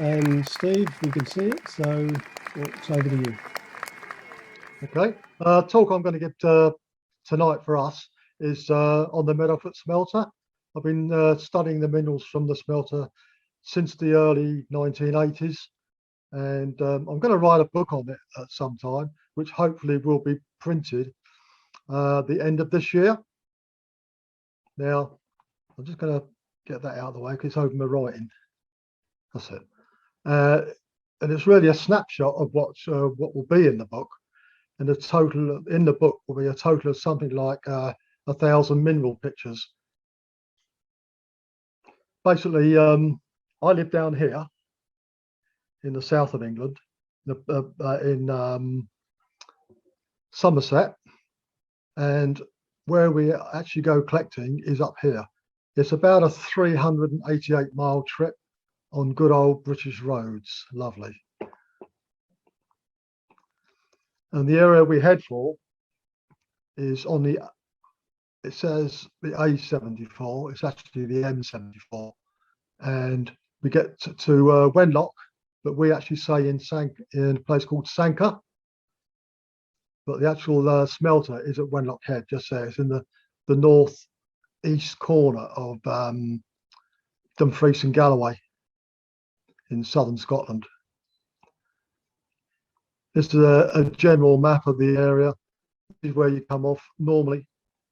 And Steve, we can see it, so it's over to you. Okay. Talk I'm going to give tonight for us is on the Meadowfoot Smelter. I've been studying the minerals from the smelter since the early 1980s, and I'm going to write a book on it at some time, which hopefully will be printed the end of this year. Now, I'm just going to get that out of the way because it's over my writing. That's it. And it's really a snapshot of what will be in the book. And the total in the book will be a total of something like 1,000 mineral pictures. Basically, I live down here in the south of England, in Somerset, and where we actually go collecting is up here. It's about a 388-mile trip on good old British roads. Lovely. And the area we head for is on the, it says the A74, it's actually the M74. And we get to Wenlock, but we actually say in a place called Sanker. But the actual smelter is at Wanlockhead, just there. It's in the north-east corner of Dumfries and Galloway in southern Scotland. This is a general map of the area. This is where you come off normally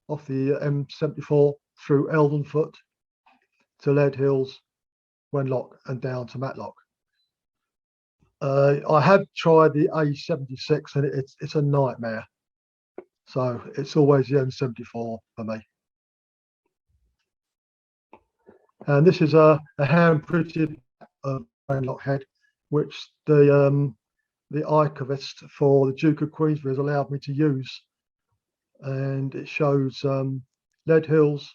off the M74 through Eldenfoot to Lead Hills, Wenlock, and down to Matlock. I have tried the A76 and it's a nightmare. So it's always the M74 for me. And this is a hand printed Wanlockhead, which the archivist for the Duke of Queensberry has allowed me to use. And it shows Lead Hills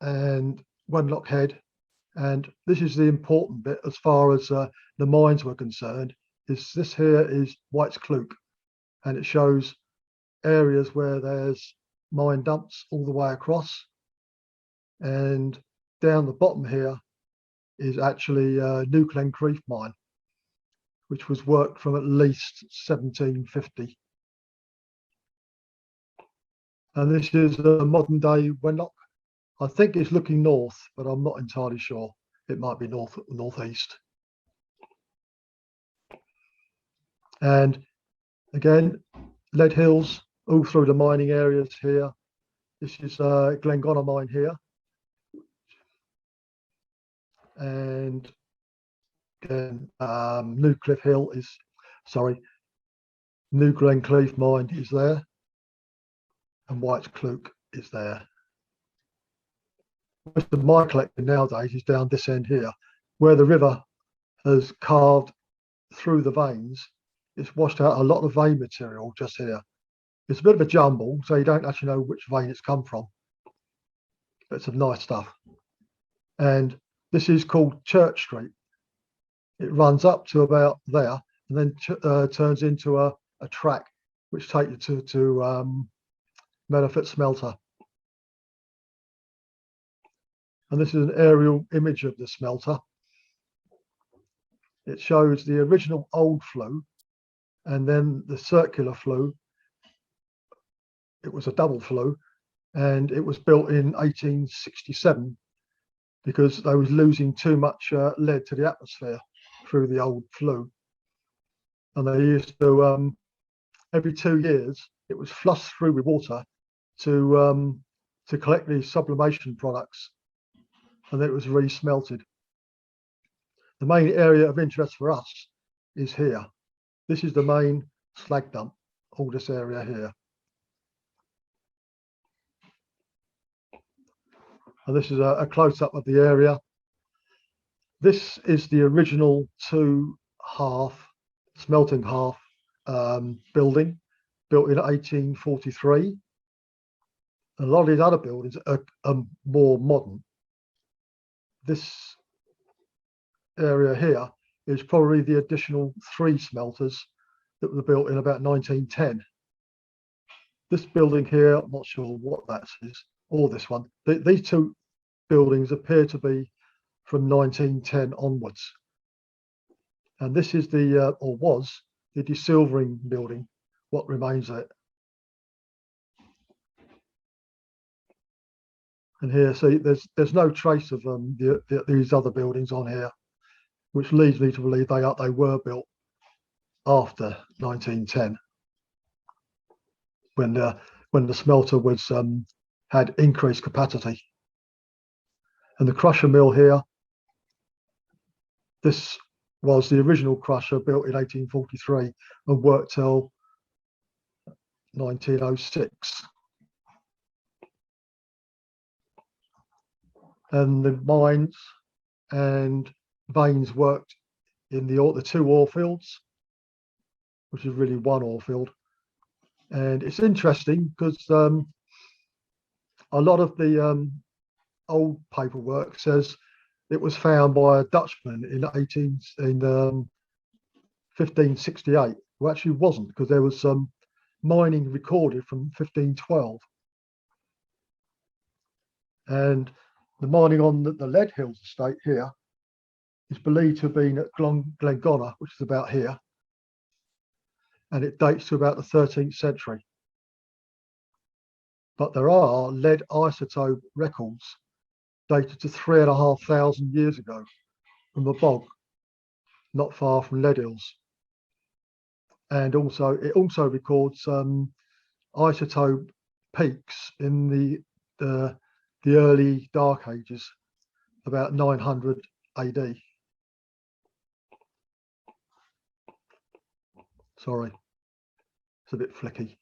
and Wanlockhead. And this is the important bit as far as the mines were concerned, is this here is White's Clook, and it shows areas where there's mine dumps all the way across, and down the bottom here is actually New Glen Creef mine, which was worked from at least 1750. And this is a modern day Wenlock. I think it's looking north, but I'm not entirely sure. It might be northeast. And again, Lead Hills, all through the mining areas here. This is Glengonna mine here. And again, New Glen Cleef mine is there. And White's Clook is there. Most of my collection nowadays is down this end here, where the river has carved through the veins. It's washed out a lot of vein material just here. It's a bit of a jumble, so you don't actually know which vein it's come from. But it's some nice stuff. And this is called Church Street. It runs up to about there and then turns into a track which takes you to Meadowfoot Smelter. And this is an aerial image of the smelter. It shows the original old flue and then the circular flue. It was a double flue, and it was built in 1867 because they was losing too much lead to the atmosphere through the old flue. And they used to, every 2 years, it was flushed through with water to collect these sublimation products, and then it was re-smelted. The main area of interest for us is here. This is the main slag dump, all this area here. And this is a close-up of the area. This is the original smelting half building, built in 1843. A lot of these other buildings are more modern. This area here is probably the additional 3 smelters that were built in about 1910. This building here, I'm not sure what that is, or this one. These 2 buildings appear to be from 1910 onwards. And this is the, or was, the desilvering building, what remains of it. And here, see, there's no trace of these other buildings on here, which leads me to believe they were built after 1910, when the smelter was had increased capacity. And the crusher mill here, this was the original crusher built in 1843 and worked till 1906. And the mines and veins worked in the 2 ore fields, which is really 1 ore field. And it's interesting because a lot of the old paperwork says it was found by a Dutchman in 1568, who actually wasn't, because there was some mining recorded from 1512. And the mining on the Lead Hills estate here is believed to have been at Glengonna, which is about here, and it dates to about the 13th century. But there are lead isotope records dated to 3,500 years ago from the bog. not far from Lead Hills. And also it also records isotope peaks in the early Dark Ages, about 900 AD. Sorry, it's a bit flicky.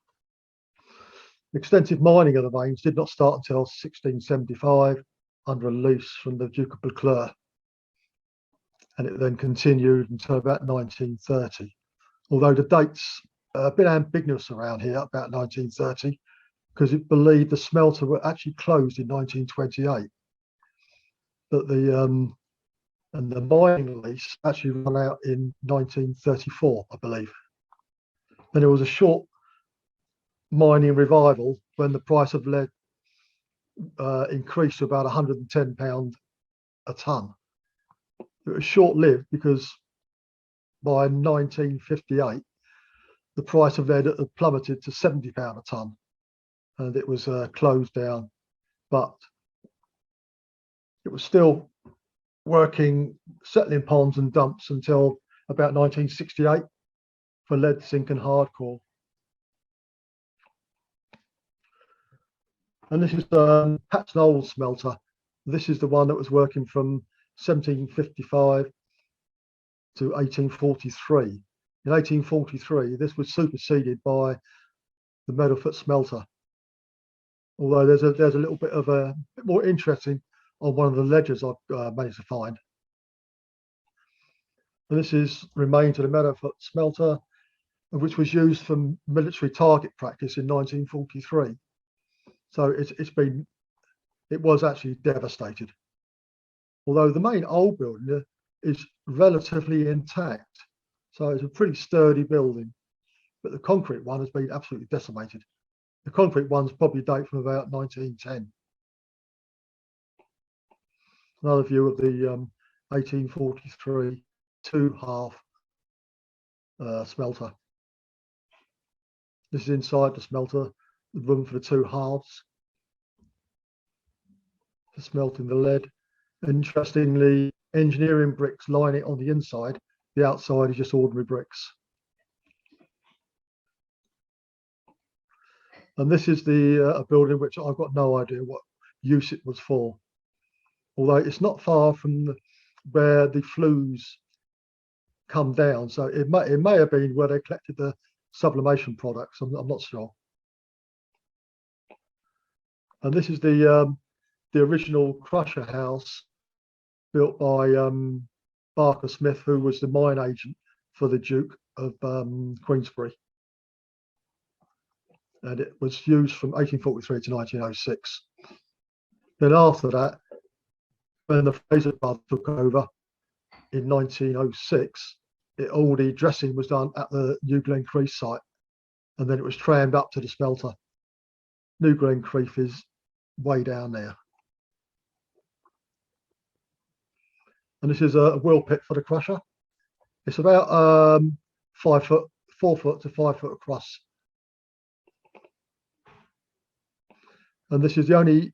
Extensive mining of the veins did not start until 1675 under a lease from the Duke of Buccleuch, and it then continued until about 1930. Although the dates are a bit ambiguous around here, about 1930, because it believed the smelter were actually closed in 1928, but the mining lease actually ran out in 1934, I believe. And there was a short mining revival when the price of lead increased to about £110 a tonne. It was short-lived because by 1958, the price of lead had plummeted to £70 a tonne, and it was closed down. But it was still working, settling ponds and dumps until about 1968 for lead, zinc, and hardcore. And this is the Patton Old smelter. This is the one that was working from 1755 to 1843. In 1843, this was superseded by the Meadowfoot Smelter. Although there's a little bit of a bit more interesting on one of the ledgers I've managed to find. And this is remains of the Meadowfoot Smelter, which was used for military target practice in 1943. So it was actually devastated. Although the main old building is relatively intact, so it's a pretty sturdy building, but the concrete one has been absolutely decimated. The concrete ones probably date from about 1910. Another view of the 1843 two-half smelter. This is inside the smelter, the room for the two halves for smelting the lead. Interestingly, engineering bricks line it on the inside. The outside is just ordinary bricks. And this is the building which I've got no idea what use it was for. Although it's not far from where the flues come down. So it may have been where they collected the sublimation products. I'm not sure. And this is the original crusher house built by Barker Smith, who was the mine agent for the Duke of Queensberry. And it was used from 1843 to 1906. Then after that, when the Fraser brothers took over in 1906, all the dressing was done at the New Glen Creek site, and then it was trammed up to the smelter. New Glen Creek is way down there. And this is a wheel pit for the crusher. It's about 4 foot to 5 foot across. And this is the only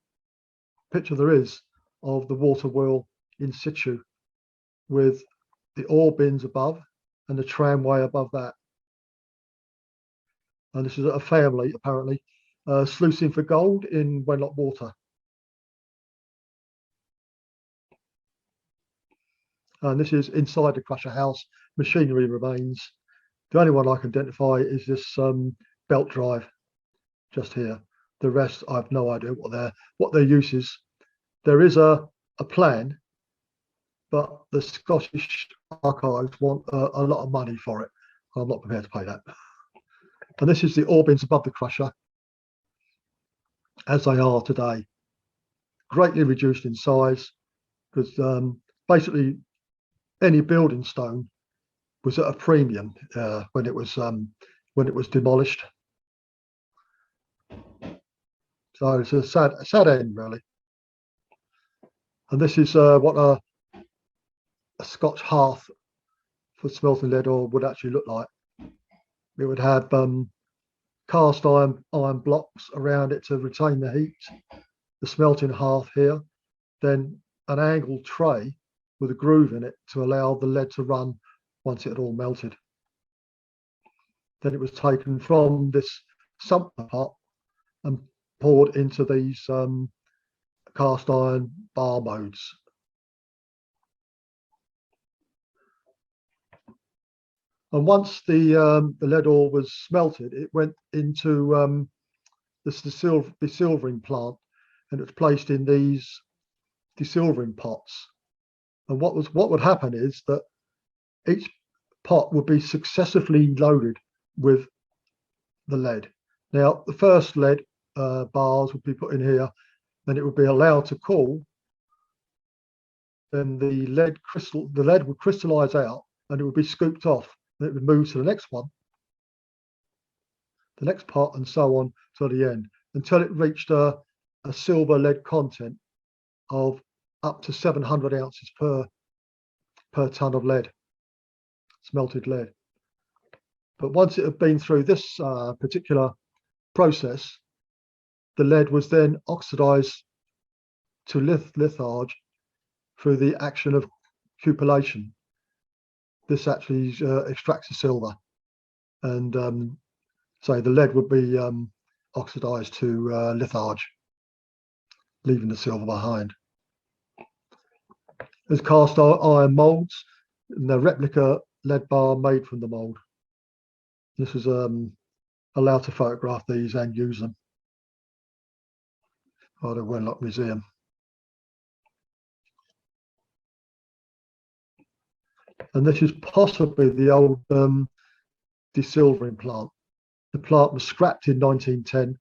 picture there is of the water wheel in situ, with the ore bins above and the tramway above that. And this is a family, apparently, sluicing for gold in Wenlock water. And this is inside the crusher house. Machinery remains. The only one I can identify is this belt drive just here. The rest, I have no idea what their use is. There is a plan, but the Scottish Archives want a lot of money for it. I'm not prepared to pay that. And this is the ore bins above the crusher, as they are today. Greatly reduced in size, because basically any building stone was at a premium when it was demolished. So it's a sad end, really. And this is what a Scotch hearth for smelting lead ore would actually look like. It would have cast iron blocks around it to retain the heat, the smelting hearth here, then an angled tray with a groove in it to allow the lead to run once it had all melted. Then it was taken from this sumpter pot and poured into these cast iron bar modes. And once the lead ore was smelted, it went into this desilvering plant, and it was placed in these desilvering pots. And what would happen is that each pot would be successively loaded with the lead. Now, the first lead bars would be put in here, then it would be allowed to cool. Then the lead would crystallize out, and it would be scooped off. Then it would move to the next one, the next pot, and so on to the end, until it reached a silver lead content of up to 700 ounces per ton of lead, smelted lead. But once it had been through this particular process, the lead was then oxidized to litharge through the action of cupellation. This actually extracts the silver, and so the lead would be oxidized to litharge, leaving the silver behind. There's cast iron molds and the replica lead bar made from the mold. This was allowed to photograph these and use them by the Wanlockhead Museum. And this is possibly the old desilvering plant. The plant was scrapped in 1910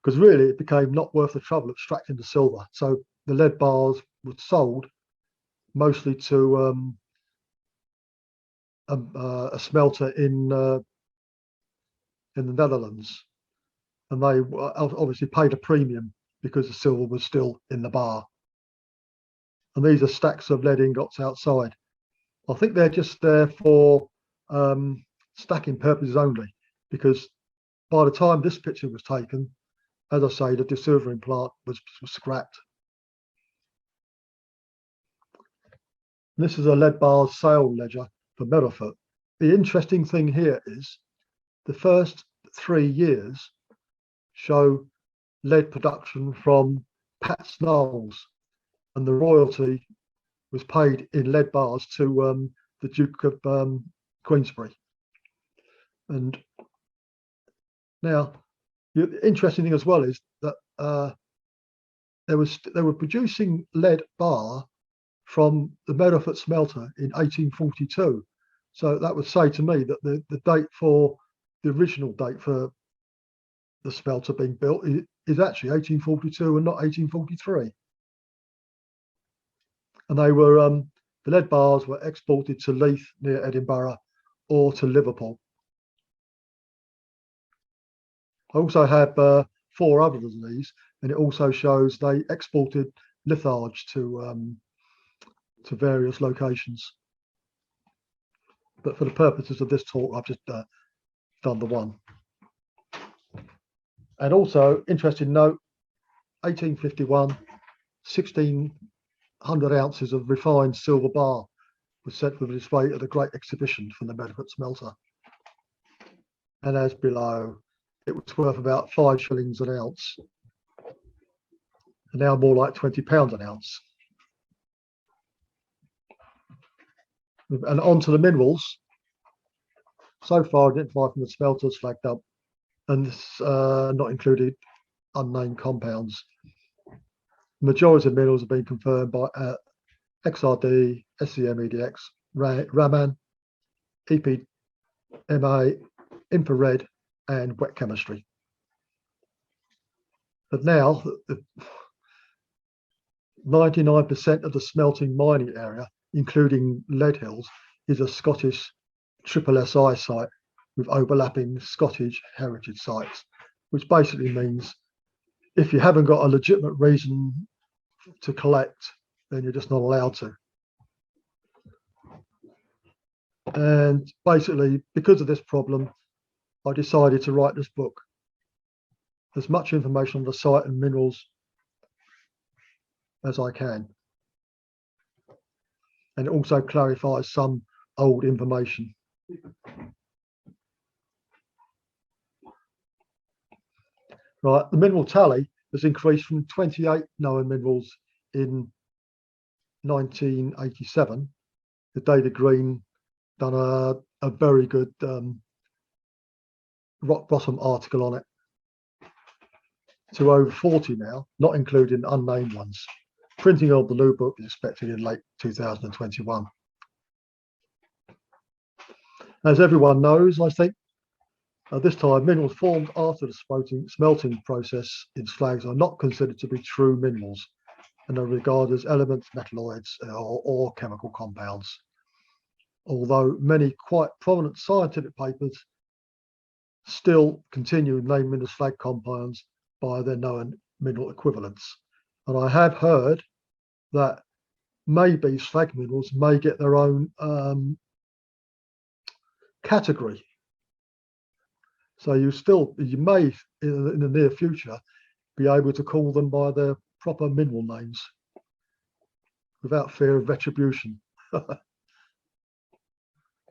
because really it became not worth the trouble of extracting the silver. So the lead bars were sold mostly to a smelter in the Netherlands, and they obviously paid a premium because the silver was still in the bar. And these are stacks of lead ingots outside. I think they're just there for stacking purposes only, because by the time this picture was taken, as I say, the desilvering plant was scrapped. This is a lead bar sale ledger for Meadowfoot. The interesting thing here is the first 3 years show lead production from Pat Snarls, and the royalty was paid in lead bars to the Duke of Queensberry. And now, the interesting thing as well is that they were producing lead bar from the Meadowfoot Smelter in 1842. So that would say to me that the date for the original date for the smelter being built is actually 1842 and not 1843. And they were the lead bars were exported to Leith near Edinburgh or to Liverpool. I also have 4 others of these, and it also shows they exported litharge to various locations. But for the purposes of this talk, I've just done the one. And also, interesting note, 1851, 1,600 ounces of refined silver bar was sent for display at the Great Exhibition from the Meadowfoot Smelter. And as below, it was worth about 5 shillings an ounce, and now more like £20 an ounce. And onto the minerals. So far, identified from the smelters flagged up, and this not included unnamed compounds. The majority of minerals have been confirmed by XRD, SCM-EDX, Raman, EPMA, infrared, and wet chemistry. But now, 99% of the smelting mining area, including Lead Hills, is a Scottish triple SI site with overlapping Scottish heritage sites, which basically means if you haven't got a legitimate reason to collect, then you're just not allowed to. And basically, because of this problem, I decided to write this book. As much information on the site and minerals as I can. And it also clarifies some old information. Right, the mineral tally has increased from 28 known minerals in 1987. The David Green done a very good rock bottom article on it, to over 40 now, not including unnamed ones. Printing of the new book is expected in late 2021. As everyone knows, I think, at this time, minerals formed after the smelting process in slags are not considered to be true minerals and are regarded as elements, metalloids, or chemical compounds. Although many quite prominent scientific papers still continue to name mineral slag compounds by their known mineral equivalents. And I have heard that maybe slag minerals may get their own category. So you may, in the near future, be able to call them by their proper mineral names without fear of retribution.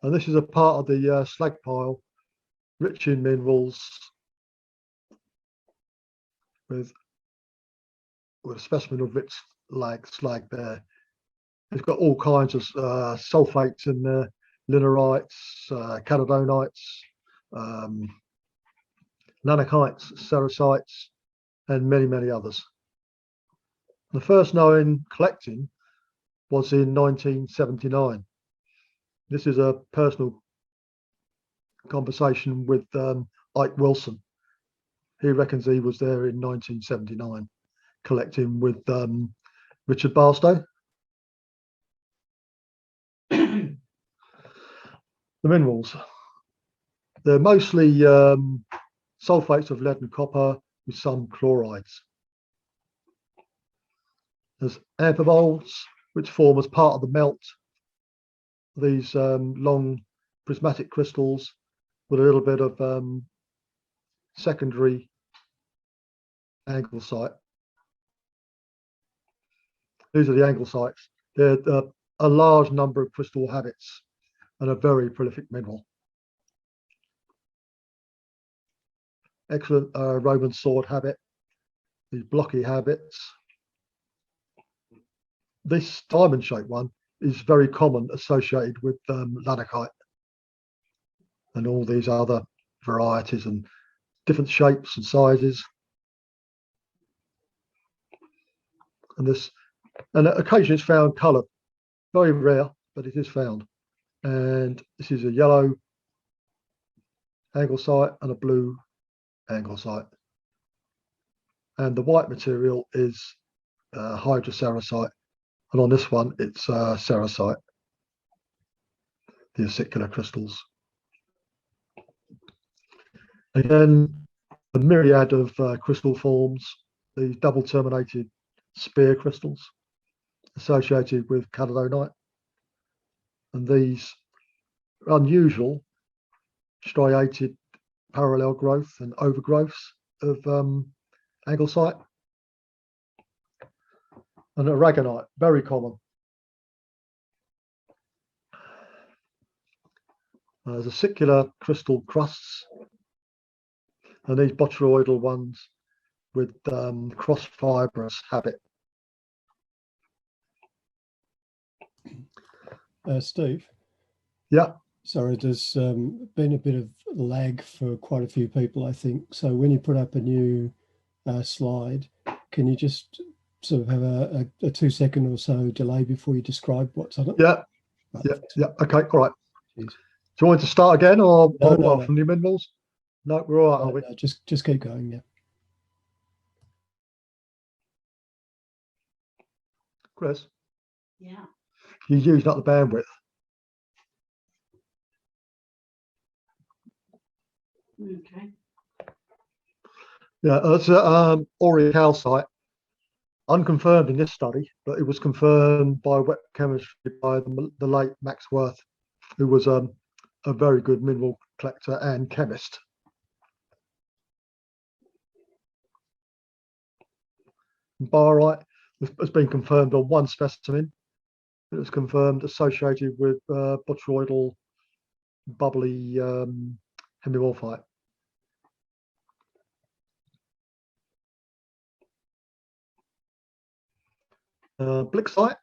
And this is a part of the slag pile, rich in minerals, with a specimen of rich slag there. It's got all kinds of sulfates in there, linerites, caledonites, nanochites, cerasites, and many, many others. The first known collecting was in 1979. This is a personal conversation with Ike Wilson. He reckons he was there in 1979 collecting with Richard Barstow. The minerals, they're mostly sulfates of lead and copper with some chlorides. There's amphiboles, which form as part of the melt. These long prismatic crystals with a little bit of secondary anglesite. These are the anglesites. They're a large number of crystal habits and a very prolific mineral. Excellent Roman sword habit, these blocky habits. This diamond-shaped one is very common, associated with lanachite and all these other varieties and different shapes and sizes. And occasionally it's found coloured, very rare, but it is found. And this is a yellow anglesite and a blue anglesite. And the white material is hydrocerasite. And on this one, it's cerasite, the acicular crystals. Again, a myriad of crystal forms, these double terminated spear crystals associated with caledonite. And these unusual striated parallel growth and overgrowths of anglesite. And aragonite, very common. There's acicular crystal crusts, and these botryoidal ones with cross-fibrous habit. Steve? Yeah. Sorry, there's been a bit of lag for quite a few people, I think. So when you put up a new slide, can you just sort of have a 2-second or so delay before you describe what's on it? Yeah. Right. Yeah. Okay. All right. Cheers. Do you want to start again, or No. from the minerals? No, we're all right, are we? No, just keep going. Yeah. Chris? Yeah. You're using up the bandwidth. Okay. Yeah, it's Ori calcite, unconfirmed in this study, but it was confirmed by wet chemistry by the late Max Worth, who was a very good mineral collector and chemist. Barite has been confirmed on one specimen, It was confirmed associated with botryoidal bubbly hemimorphite. Blixite,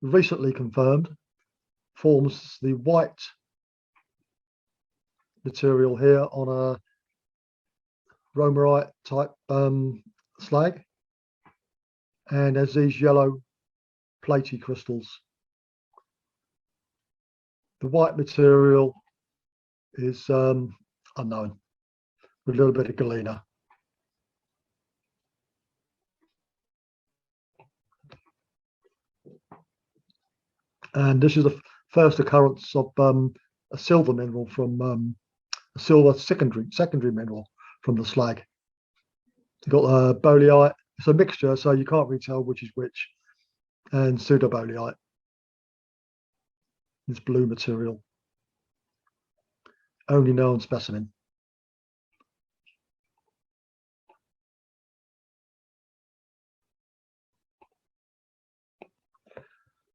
recently confirmed, forms the white material here on a romerite type slag, and as these yellow platy crystals. The white material is unknown, with a little bit of galena. And this is the first occurrence of a silver mineral from a silver secondary mineral from the slag. You've got boleite. It's a mixture, so you can't really tell which is which. And pseudoboleite, this blue material, only known specimen.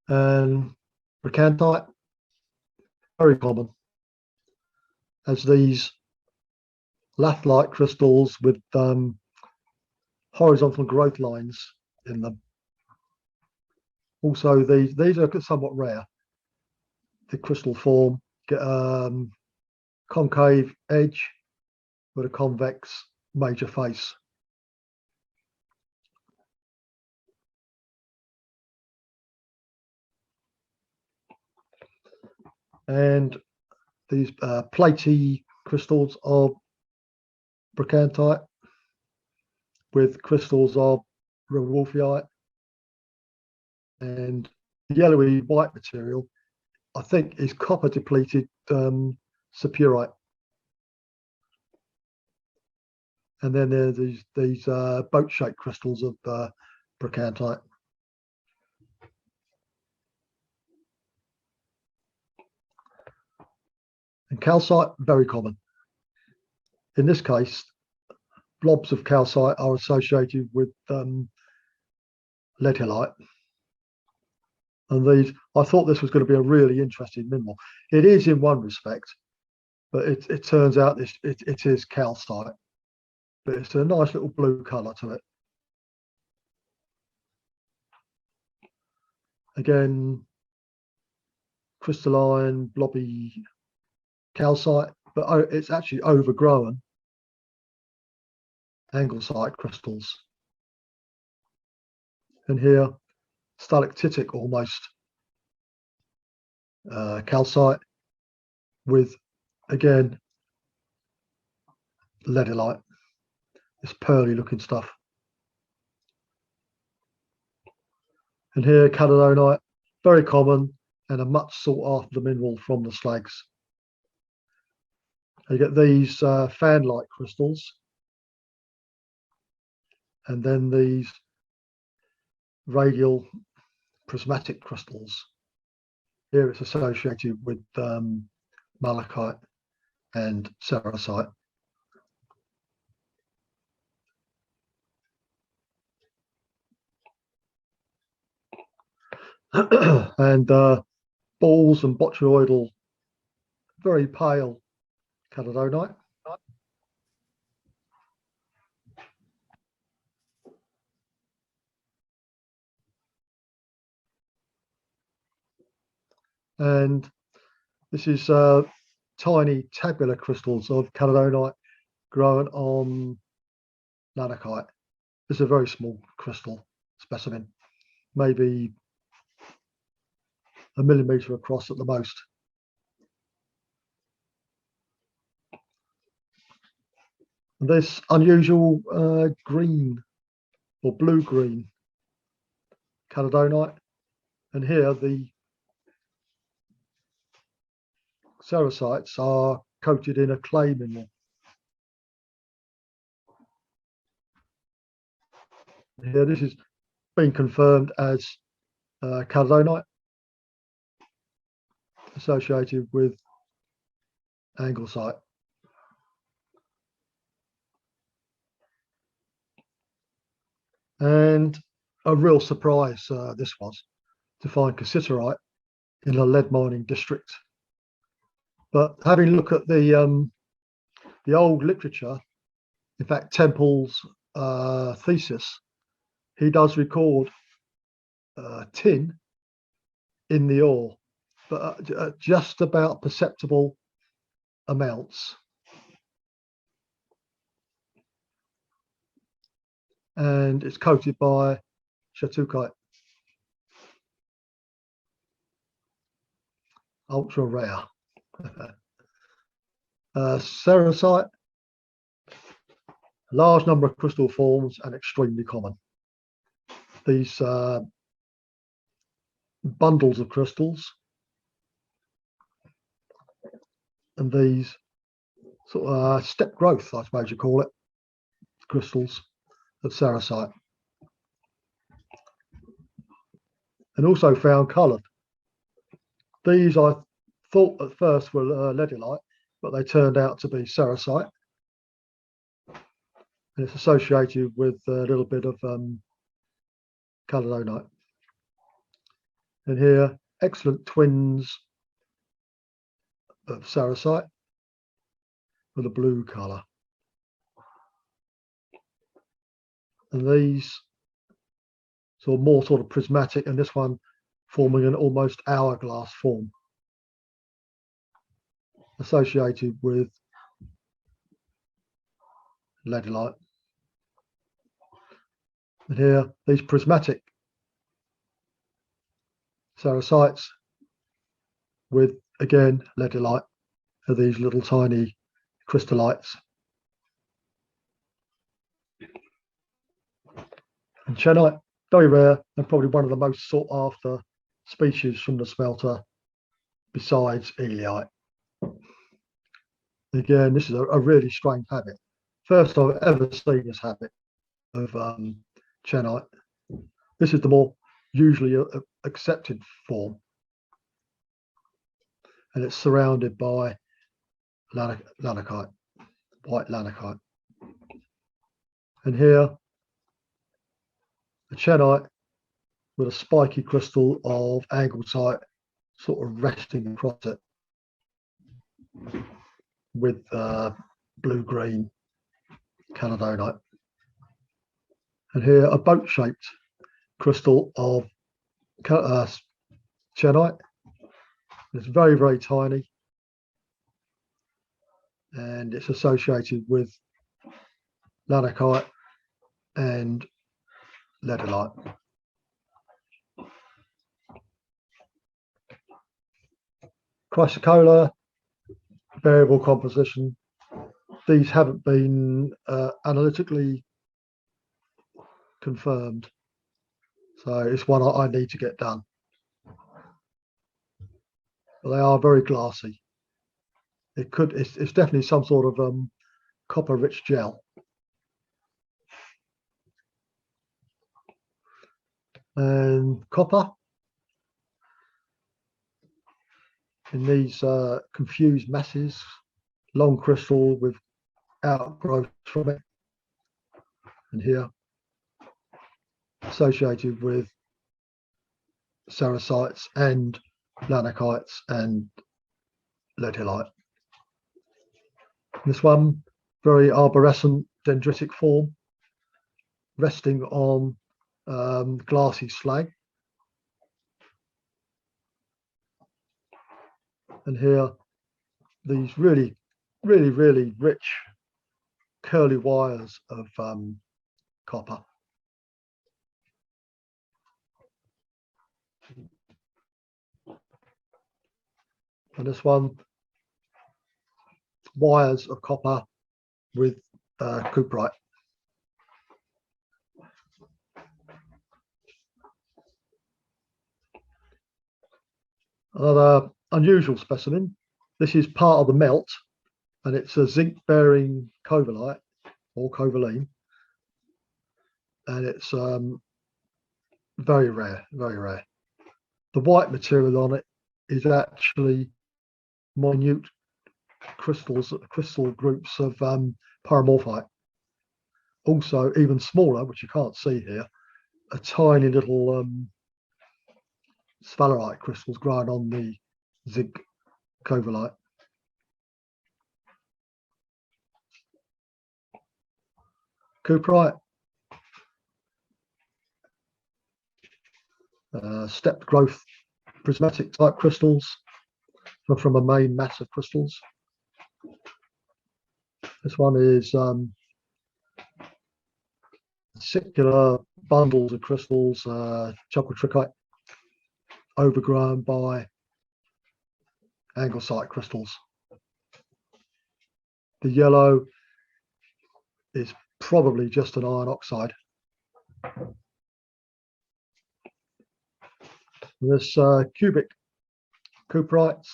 And bracantite, very common, as these lath-like crystals with horizontal growth lines in them. Also, these are somewhat rare. The crystal form get concave edge with a convex major face. And these platy crystals of bracantite with crystals of wolfite, and the yellowy white material, I think, is copper depleted sapphirite. And then there are these boat-shaped crystals of bracantite. And calcite, very common. In this case, blobs of calcite are associated with lead halite. And these, I thought this was going to be a really interesting mineral. It is in one respect, but it turns out it is calcite. But it's a nice little blue colour to it. Again, crystalline, blobby calcite, but it's actually overgrown anglesite crystals. And here, stalactitic almost calcite with, again, leadolite. This pearly looking stuff. And here, cadonite, very common and a much sought after mineral from the slags. You get these fan-like crystals, and then these radial prismatic crystals. Here it's associated with malachite and sericite. And balls and botryoidal, very pale cadonite. And this is tiny tabular crystals of cadonite growing on nanokite. It's a very small crystal specimen, maybe a millimetre across at the most. And this unusual green or blue-green cadonite, and here the sericites are coated in a clay mineral. Here, this has been confirmed as cadonite associated with anglesite. And a real surprise this was to find cassiterite in a lead mining district. But having a look at the old literature, in fact, Temple's thesis, he does record tin in the ore, but just about perceptible amounts. And it's coated by Shatukite. Ultra rare. Cerussite, large number of crystal forms and extremely common. These bundles of crystals and these sort of step growth, I suppose you call it, crystals of cerussite. And also found coloured. These I thought at first were leadylite, but they turned out to be cerussite. And it's associated with a little bit of caledonite. And here, excellent twins of cerussite with a blue colour. And these more sort of prismatic, and this one forming an almost hourglass form, associated with leadylite. And here, these prismatic cerussites with, again, leadylite, are these little tiny crystallites. And chenite, very rare and probably one of the most sought after species from the smelter besides elite. Again, this is a really strange habit. First I've ever seen this habit of chenite. This is the more usually accepted form, and it's surrounded by lanakite, white lanakite. And here, a chenite with a spiky crystal of anglesite sort of resting across it with blue-green caledonite. And here, a boat-shaped crystal of chenite. It's very, very tiny, and it's associated with lanakite and leadylite. Chrysocolla, variable composition. These haven't been analytically confirmed, so it's one I need to get done. But they are very glassy. It's definitely some sort of copper-rich gel. And copper in these confused masses, long crystal with outgrowth from it, and here associated with cerussites and lanakites and leadylite. This one, very arborescent dendritic form, resting on glassy slag. And here, these really, really, really rich curly wires of copper. And this one, wires of copper with cuprite. Another unusual specimen. This is part of the melt, and it's a zinc-bearing covalite or covaline, and it's very rare, very rare. The white material on it is actually minute crystal groups of pyramorphite. Also, even smaller, which you can't see here, a tiny little sphalerite crystals growing on the zinc covellite. Cuprite, stepped growth prismatic type crystals from a main mass of crystals. This one is circular bundles of crystals, chalcotrichite, overgrown by anglesite crystals. The yellow is probably just an iron oxide. This cubic cuprites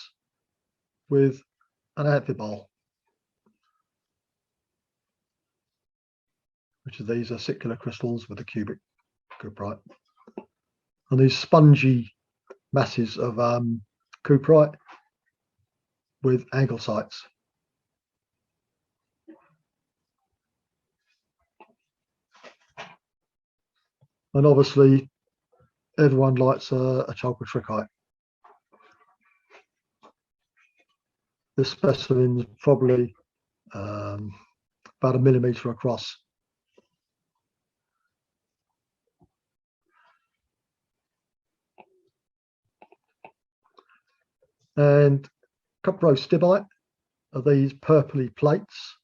with an amphibole, which is these are circular crystals with a cubic cuprite, and these spongy masses of cuprite with anglesites. And obviously everyone likes a chalcotrichite. This specimen is probably about 1 millimetre across. And cuprostibite are these purpley plates.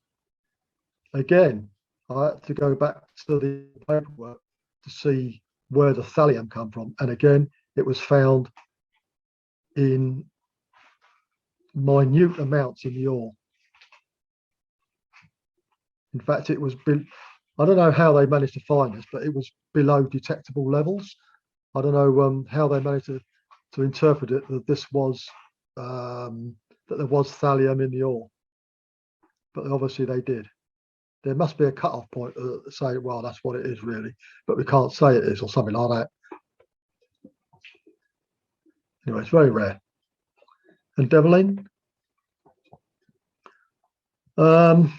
Again, I had to go back to the paperwork to see where the thallium come from. And again, it was found in minute amounts in the ore. In fact, it was, I don't know how they managed to find this, but it was below detectable levels. I don't know how they managed to interpret it that this was, that there was thallium in the ore. But obviously they did. There must be a cut-off point to say, well, that's what it is really, but we can't say it is or something like that. Anyway, it's very rare. And Deviline, I'm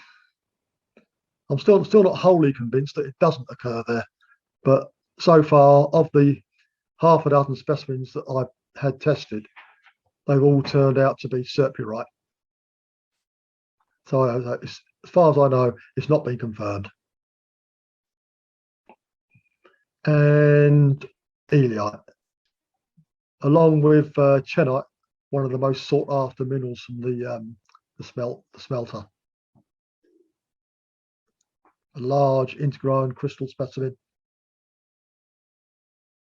still not wholly convinced that it doesn't occur there, but so far of the half a dozen specimens that I've had tested, they've all turned out to be serpurite. So as far as I know, it's not been confirmed. And elite, along with chenite, one of the most sought after minerals from the smelter. A large intergrown crystal specimen.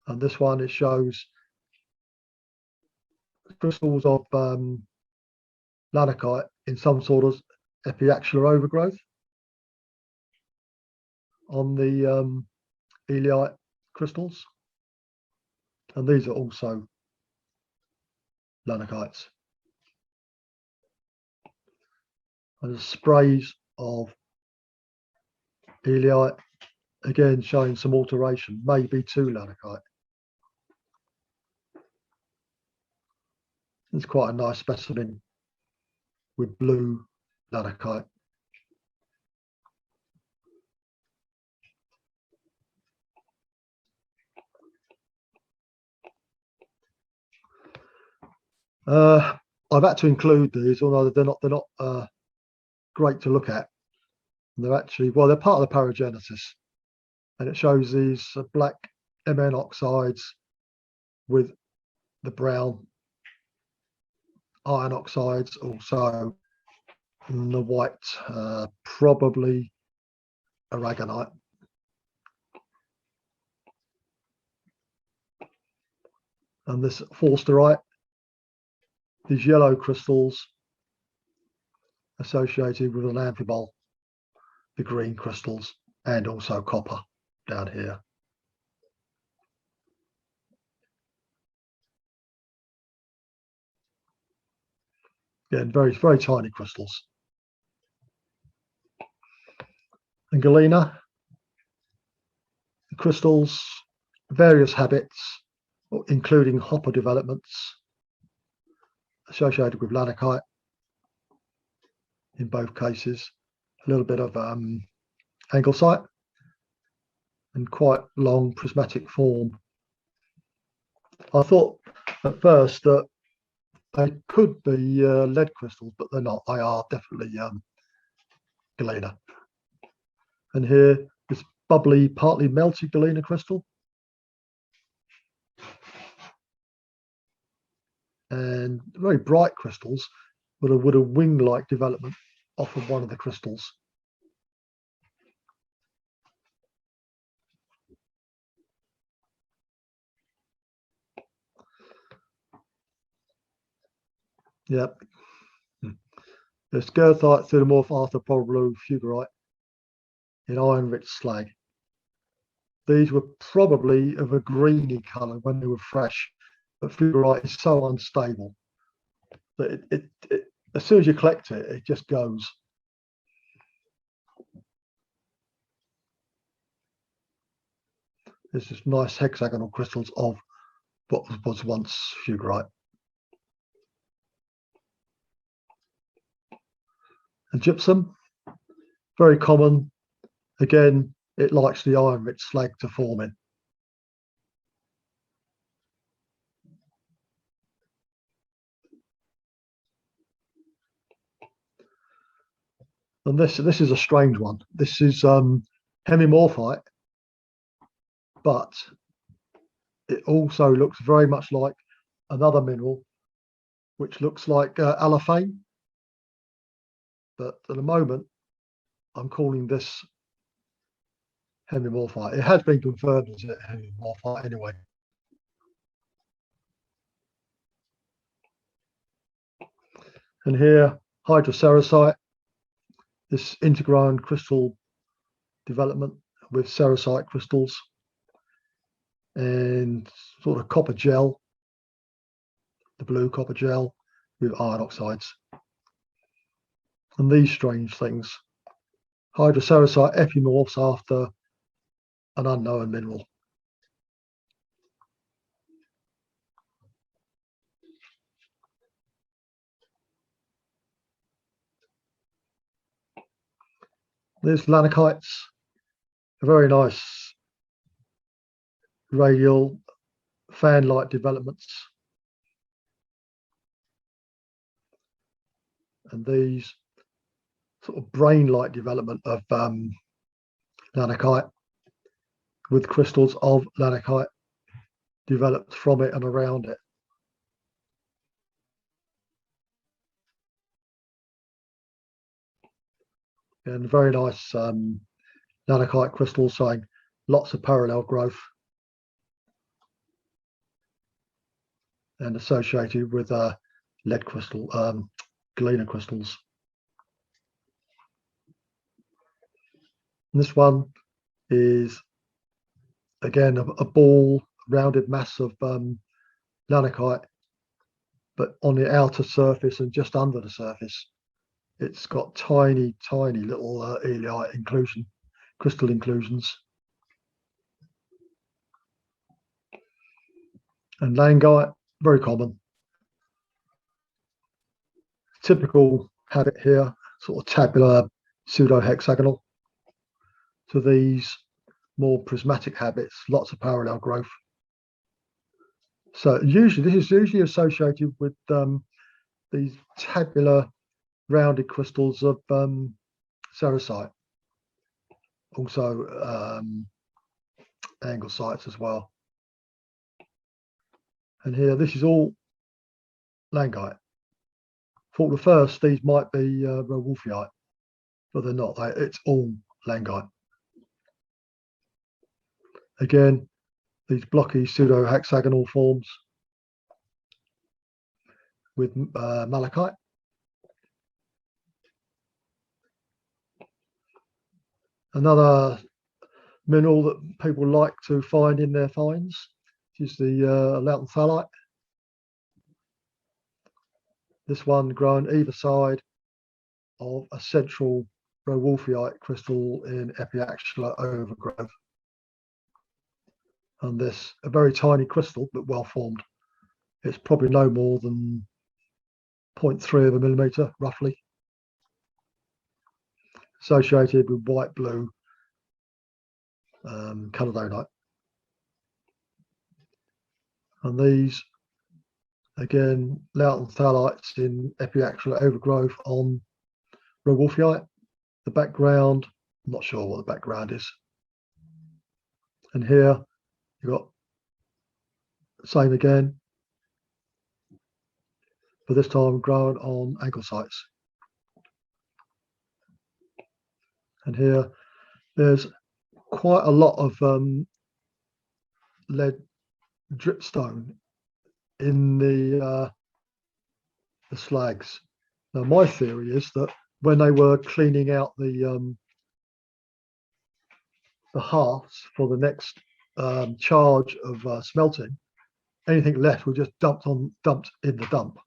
And this one, it shows crystals of lanakite in some sort of epiaxular overgrowth on the elite crystals. And these are also lanakites. And sprays of elite, again showing some alteration, maybe to lanakite. It's quite a nice specimen with blue lanakite. I've had to include these, although they're not great to look at. And they're actually, well, they're part of the paragenesis, and it shows these black Mn oxides with the brown iron oxides, also the white, probably aragonite. And this forsterite, these yellow crystals associated with an amphibole, the green crystals, and also copper down here. Again, very, very tiny crystals. And Galena, the crystals, various habits, including hopper developments associated with lanakite in both cases, a little bit of anglesite, and quite long prismatic form. I thought at first that they could be lead crystals, but they're not. They are definitely Galena. And here, this bubbly, partly melted Galena crystal. And very bright crystals with a wing-like development off of one of the crystals. Yep. There's Galcite, pseudomorph, arthropobblue, fugarite in iron-rich slag. These were probably of a greeny colour when they were fresh, but fugarite is so unstable that it as soon as you collect it, it just goes. There's just nice hexagonal crystals of what was once fugarite. And gypsum, very common. Again, it likes the iron-rich slag to form in. And this is a strange one. This is hemimorphite, but it also looks very much like another mineral, which looks like allophane. But at the moment, I'm calling this hemimorphite. It has been confirmed as hemimorphite anyway. And here, hydroceracite, this interground crystal development with ceracite crystals and sort of copper gel, the blue copper gel with iron oxides. And these strange things. Hydroceracite epimorphs after an unknown mineral. There's lanakites, very nice radial fan-like developments. And these sort of brain-like development of lanakite with crystals of lanakite developed from it and around it. And very nice nanokite crystals showing lots of parallel growth and associated with lead crystal, Galena crystals. And this one is again a ball, rounded mass of nanokite, but on the outer surface and just under the surface, it's got tiny little elite inclusion, crystal inclusions. And langite, very common. Typical habit here, sort of tabular pseudo-hexagonal. To these more prismatic habits, lots of parallel growth. So usually, this is usually associated with these tabular rounded crystals of ceracite, also anglesites as well. And here, this is all langite. Thought at first these might be wolfite, but they're not. It's all langite. Again, these blocky pseudo-hexagonal forms with malachite. Another mineral that people like to find in their finds is the lauten thalite. This one grown either side of a central rowolfite crystal in epiaxular overgrowth. And this, a very tiny crystal, but well formed. It's probably no more than 0.3 of a millimeter, roughly. Associated with white-blue chalcedonite. And these Again, latent phthalites in epiaxial overgrowth on Rowolfii. The background, I'm not sure what the background is. And here you've got same again, but this time grown on Calcites. And here there's quite a lot of lead dripstone in the slags. Now my theory is that when they were cleaning out the hearths for the next charge of smelting, anything left was just dumped in the dump.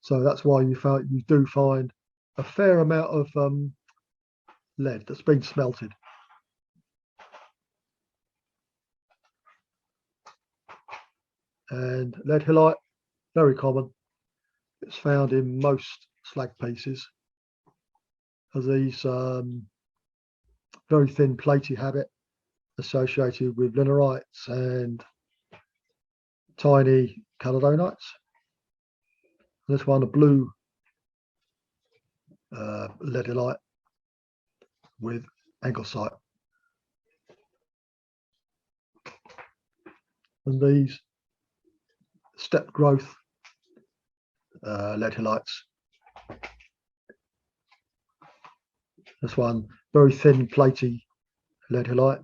So that's why you do find a fair amount of lead that's been smelted. And lead halite, very common. It's found in most slag pieces as these very thin platy habit associated with linerites and tiny caledonites. And this one, a blue leadolite with Calcite. And these step growth lead halites. This one, very thin platy lead halite.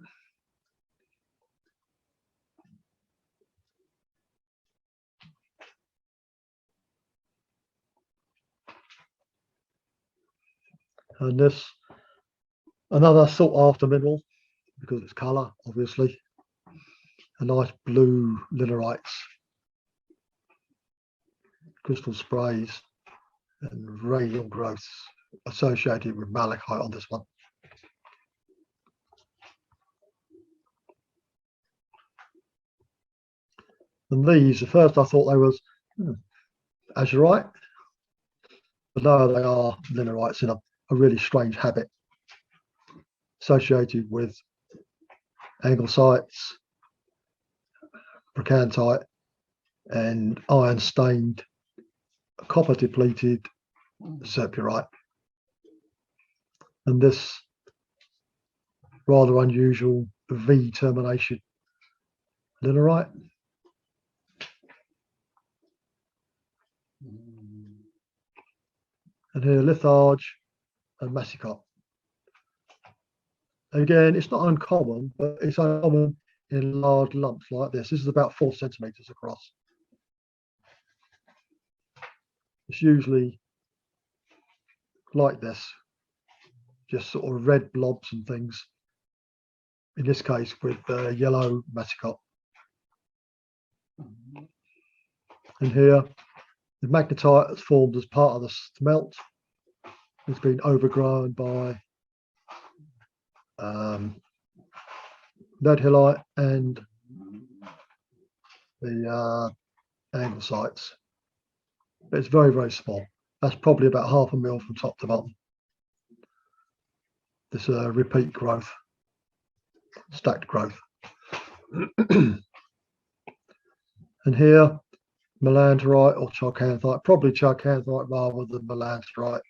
And this, another sought after mineral because of its colour, obviously. A nice blue linerites, crystal sprays, and radial growths associated with malachite on this one. And these, at first I thought they was azurite, but no, they are linerites in a really strange habit associated with Calcites, bracantite, and iron stained, copper depleted serpurite. And this rather unusual V termination linerite. And here litharge and massicot. Again, it's not uncommon, but it's uncommon in large lumps like this. This is about 4 centimeters across. It's usually like this, just sort of red blobs and things. In this case, with yellow massicot. And here, the magnetite that's formed as part of the smelt has been overgrown by lead halite and the Calcites. But it's very, very small. That's probably about 1/2 mil from top to bottom. This repeat growth, stacked growth. And here, melanterite or chalcanthite, probably chalcanthite rather than melanterite.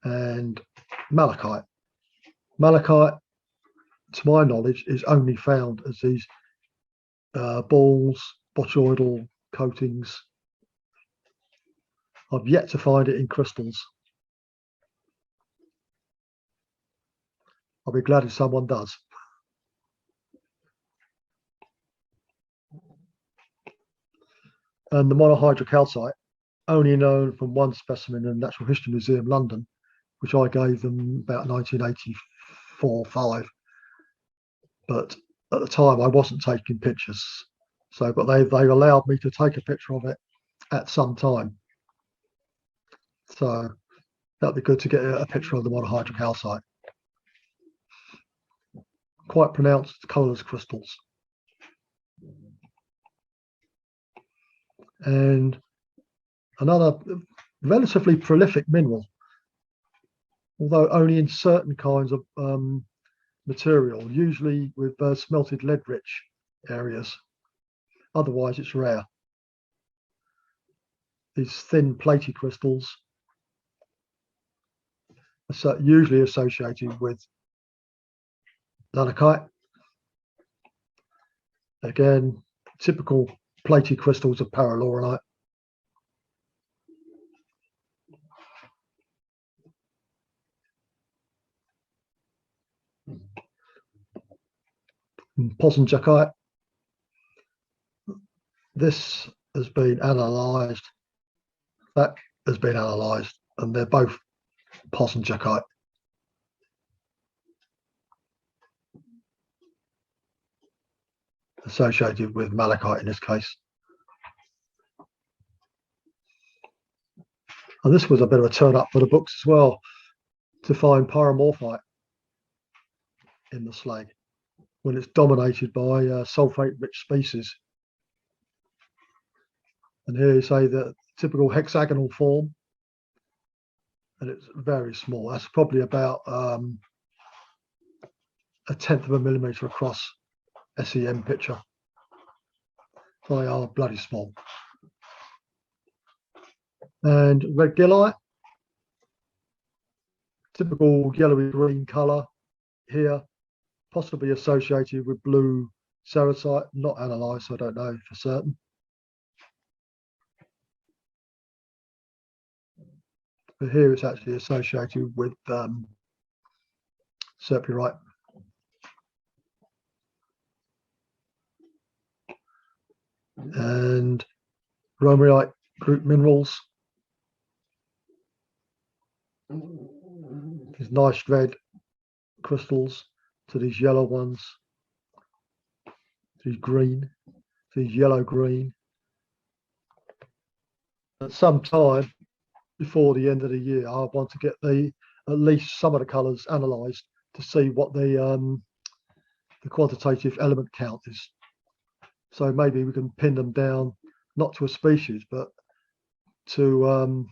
And malachite. Malachite, to my knowledge, is only found as these balls, botryoidal coatings. I've yet to find it in crystals. I'll be glad if someone does. And the monohydrocalcite, only known from one specimen in the Natural History Museum, London, which I gave them about 1984-5. But at the time, I wasn't taking pictures. So, but they allowed me to take a picture of it at some time. So that'd be good to get a picture of the monohydrocalcite. Quite pronounced colourless crystals. And another relatively prolific mineral although only in certain kinds of material, usually with smelted lead-rich areas. Otherwise, it's rare. These thin platy crystals are usually associated with malachite. Again, typical platy crystals of paralauronite. Possonjacite. This has been analysed. That has been analysed, and they're both possonjacite. Associated with malachite in this case. And this was a bit of a turn up for the books as well, to find pyromorphite in the slag when it's dominated by sulfate-rich species. And here you say the typical hexagonal form, and it's very small. That's probably about 1/10 of a millimetre across SEM picture. So they are bloody small. And red gillite, typical yellowy green colour here, possibly associated with blue ceratite, not analysed, so I don't know for certain. But here it's actually associated with serpurite. And romeite group minerals. These nice red crystals to these yellow ones, these green, these yellow green. At some time before the end of the year, I want to get at least some of the colours analysed to see what the quantitative element count is. So maybe we can pin them down, not to a species, but to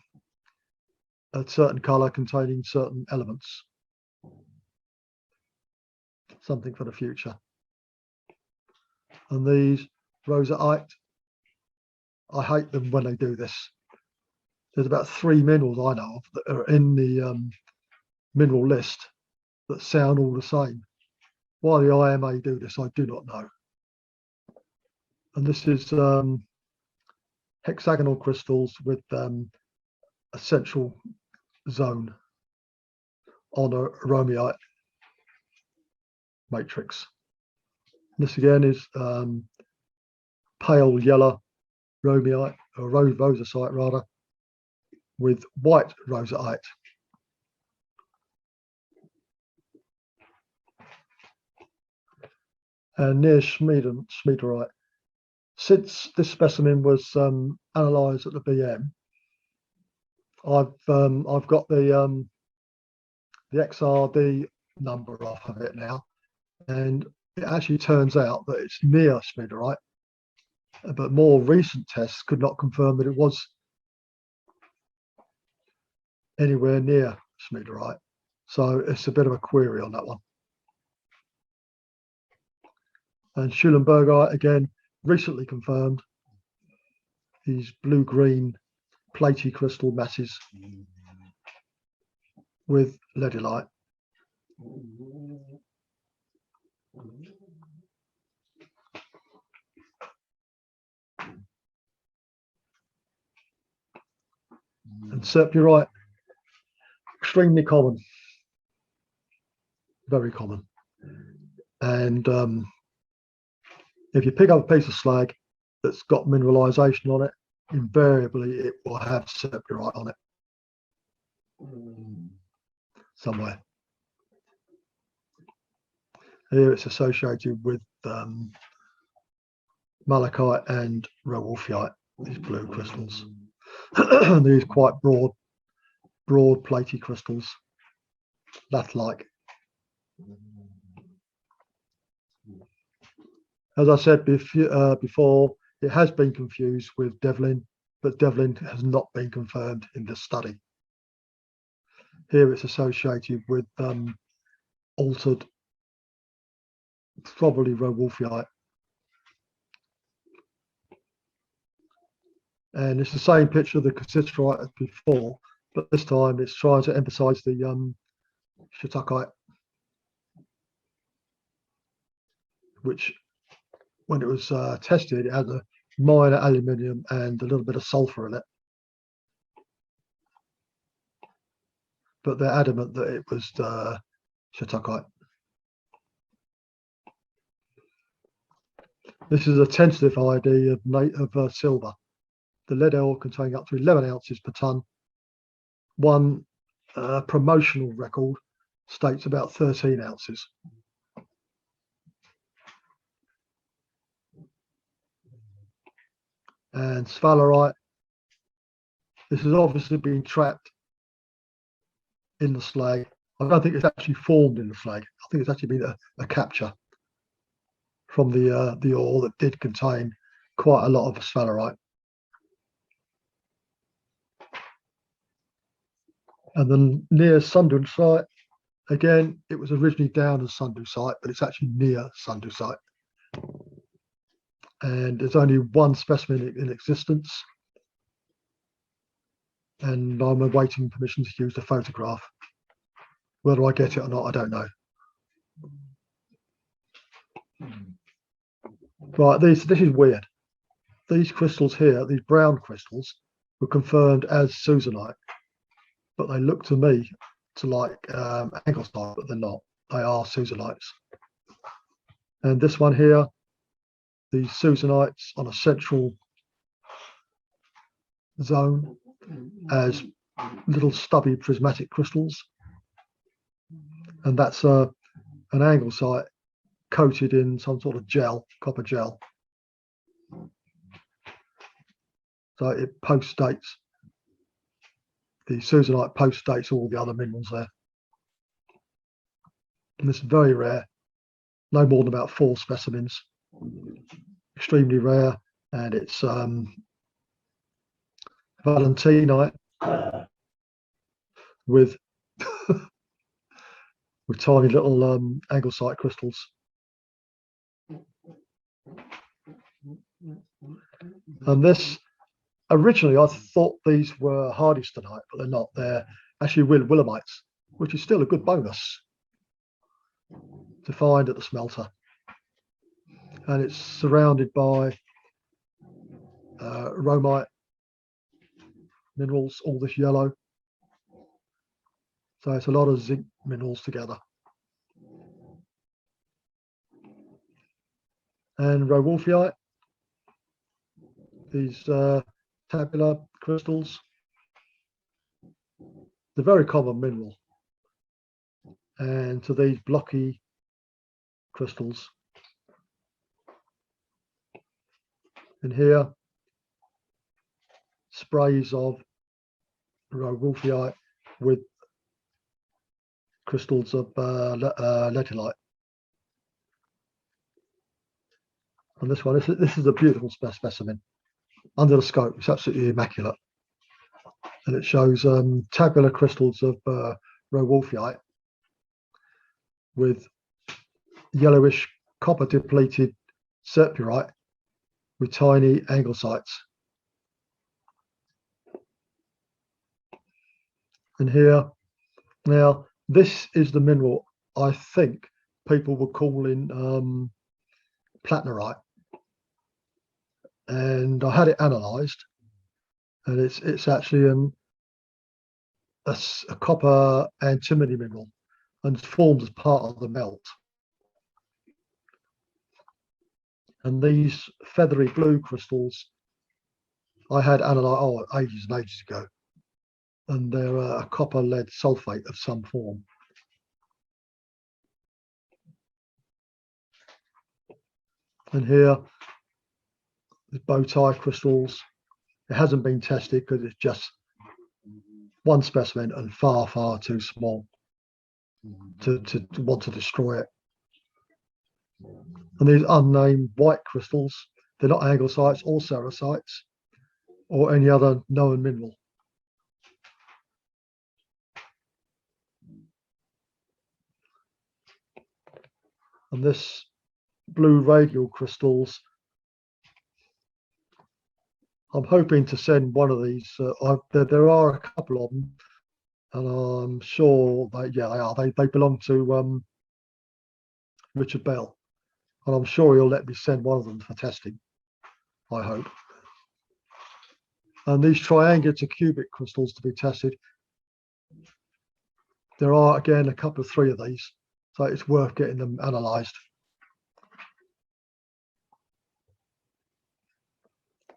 a certain colour containing certain elements. Something for the future. And these roseite, I hate them when they do this. There's about 3 minerals I know of that are in the mineral list that sound all the same. Why the IMA do this, I do not know. And this is hexagonal crystals with a central zone on a romeite matrix. This again is pale yellow romeite, or rosacite rather, with white roseite. And near Schmiederite. Since this specimen was analysed at the BM, I've got the XRD number off of it now, and it actually turns out that it's near Schmiederite, but more recent tests could not confirm that it was anywhere near Schmiederite. So it's a bit of a query on that one. And Schulenbergite, again, recently confirmed. These blue-green platy crystal masses with leadylite. And serpurite, extremely common, very common. And if you pick up a piece of slag that's got mineralization on it, invariably it will have serpurite on it somewhere. Here it's associated with malachite and rowolfite, these blue crystals. These quite broad platy crystals, lath-like. As I said before, it has been confused with Devlin, but Devlin has not been confirmed in this study. Here it's associated with altered, probably Rowolfite. And it's the same picture of the cassiterite as before, but this time it's trying to emphasize the Shiitakite, which when it was tested, it had a minor aluminium and a little bit of sulfur in it. But they're adamant that it was the Shiitakite. This is a tentative ID of silver. The lead ore containing up to 11 ounces per tonne. One promotional record states about 13 ounces. And sphalerite, this has obviously been trapped in the slag. I don't think it's actually formed in the slag. I think it's actually been a capture from the ore that did contain quite a lot of sphalerite. And then near Sundu site, again, it was originally down as Sundu site, but it's actually near Sundu site. And there's only one specimen in existence. And I'm awaiting permission to use the photograph. Whether I get it or not, I don't know. Right, this is weird. These crystals here, these brown crystals, were confirmed as Susanite, but they look to me to like Anglesite, but they're not. They are Susanites. And this one here, these Susanites on a central zone as little stubby prismatic crystals. And that's an Anglesite coated in some sort of gel, copper gel. So it post-dates. The Susanite post-dates all the other minerals there. And this is very rare. No more than about 4 specimens. Extremely rare. And it's valentinite with with tiny little Anglesite crystals. And this, originally I thought these were hardystonite, but they're not. They're actually Willamites, which is still a good bonus to find at the smelter. And it's surrounded by romite minerals, all this yellow. So it's a lot of zinc minerals together. And Rowolfite, these tabular crystals, they're very common mineral. And to these blocky crystals. And here, sprays of Rowolfite with crystals of lepidolite. And this one, this is a beautiful specimen. Under the scope, it's absolutely immaculate. And it shows tabular crystals of Rowolfite with yellowish copper depleted serpurite with tiny anglesites. And here, now this is the mineral I think people were calling platinarite. And I had it analysed, and it's actually a copper antimony mineral, and formed as part of the melt. And these feathery blue crystals I had analysed ages and ages ago, and they're a copper lead sulfate of some form. And here, the bow tie crystals. It hasn't been tested because it's just one specimen and far, far too small to want to destroy it. And these unnamed white crystals, they're not anglesites or cerasites or any other known mineral. And this blue radial crystals, I'm hoping to send one of these. There are a couple of them, and I'm sure they are. They belong to Richard Bell, and I'm sure he'll let me send one of them for testing. I hope. And these triangular to cubic crystals to be tested. There are again a couple of 3 of these, so it's worth getting them analysed.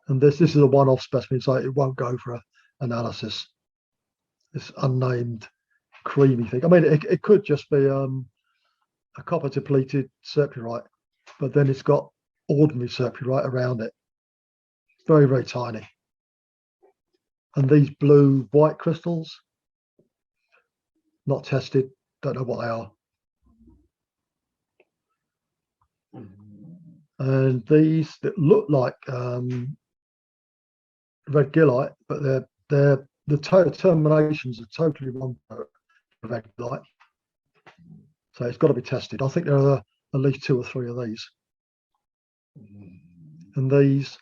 And this is a one-off specimen, so it won't go for analysis. This unnamed creamy thing. I mean, it could just be a copper depleted serpulite, but then it's got ordinary serpulite around it. Very, very tiny. And these blue white crystals, not tested, don't know what they are. And these that look like red gillite, but the terminations are totally wrong for red gillite. So it's got to be tested. I think there are at least 2 or 3 of these. And these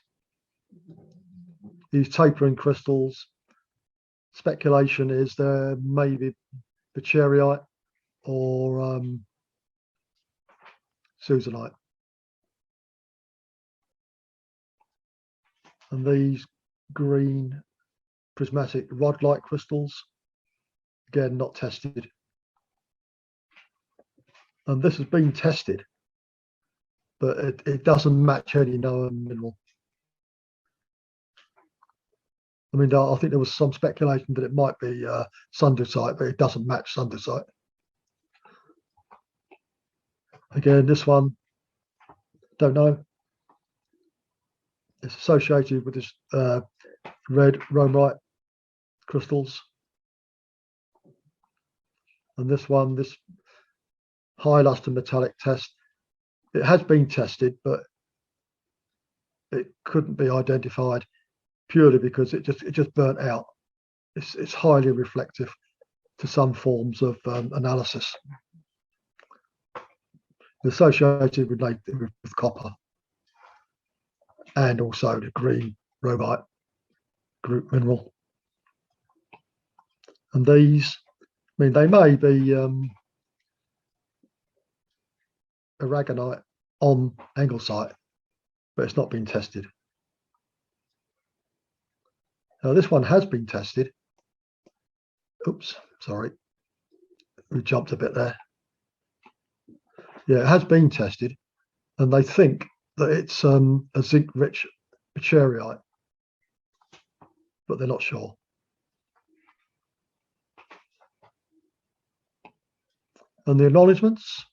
tapering crystals, speculation is there maybe Bacteriite or Susanite. And these green prismatic rod-like crystals, again, not tested. And this has been tested, but it doesn't match any known mineral. I mean, I think there was some speculation that it might be sundusite, but it doesn't match sundusite. Again, this one, don't know. It's associated with this red romite crystals. And this one, this high luster metallic test, it has been tested, but it couldn't be identified purely because it just burnt out. It's highly reflective to some forms of analysis. Associated with copper and also the green romite group mineral. And these, I mean, they may be aragonite on anglesite, but it's not been tested. Now this one has been tested. Oops, sorry, we jumped a bit there. Yeah, it has been tested, and they think that it's a zinc-rich bacteriite, but they're not sure. And the acknowledgements,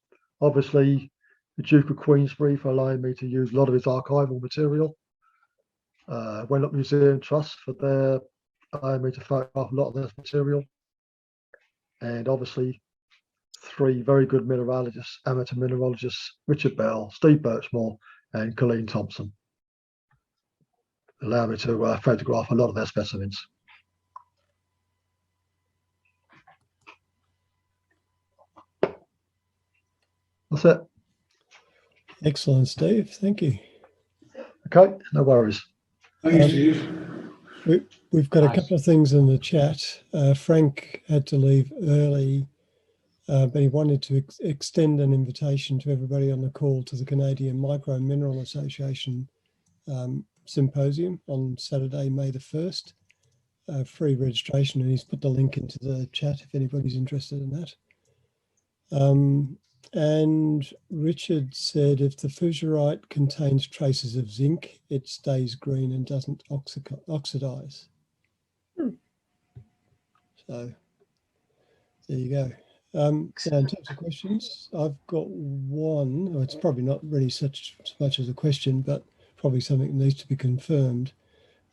obviously, the Duke of Queensberry for allowing me to use a lot of his archival material. Wanlock Museum Trust for their allowing me to photograph a lot of this material. And obviously, 3 very good mineralogists, amateur mineralogists, Richard Bell, Steve Birchmore, and Colleen Thompson. Allow me to photograph a lot of their specimens. That's it. Excellent, Steve. Thank you. Okay, no worries. Thank you, Steve. We've got a couple of things in the chat. Frank had to leave early, but he wanted to extend an invitation to everybody on the call to the Canadian Micro Mineral Association symposium on Saturday, May the 1st. Free registration, and he's put the link into the chat if anybody's interested in that. And Richard said if the fusarite contains traces of zinc, it stays green and doesn't oxidize. So there you go. Now in terms of questions, I've got one. Well, it's probably not really so much as a question, but probably something that needs to be confirmed.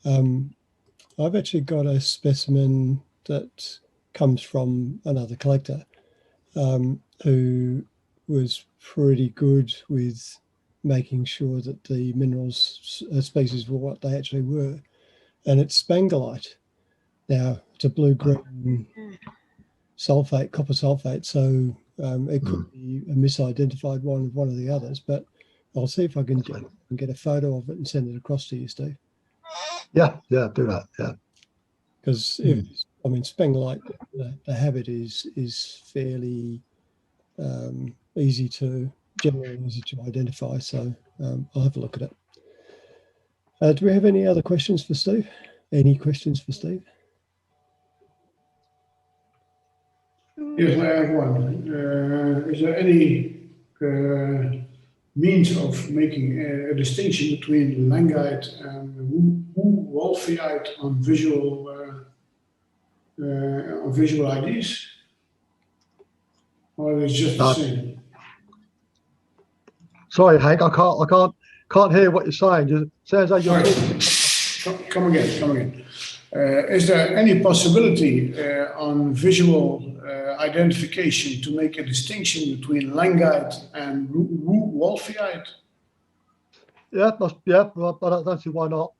I've actually got a specimen that comes from another collector who was pretty good with making sure that the minerals species were what they actually were. And it's spangalite. Now, it's a blue-green sulfate, copper sulfate. So It could be a misidentified one of the others, but I'll see if I can get a photo of it and send it across to you, Steve. Yeah, do that. Yeah. Because spenglite, the habit is fairly generally easy to identify. So I'll have a look at it. Do we have any other questions for Steve? Any questions for Steve? Yes, I have one. Is there any means of making a distinction between langite and wolfite on visual IDs, or is it just the same? Sorry, Hank, I can't hear what you're saying. It sounds like you're talking. Come again. Is there any possibility on visual identification to make a distinction between langite and wolfite? Yeah, but I don't see why not.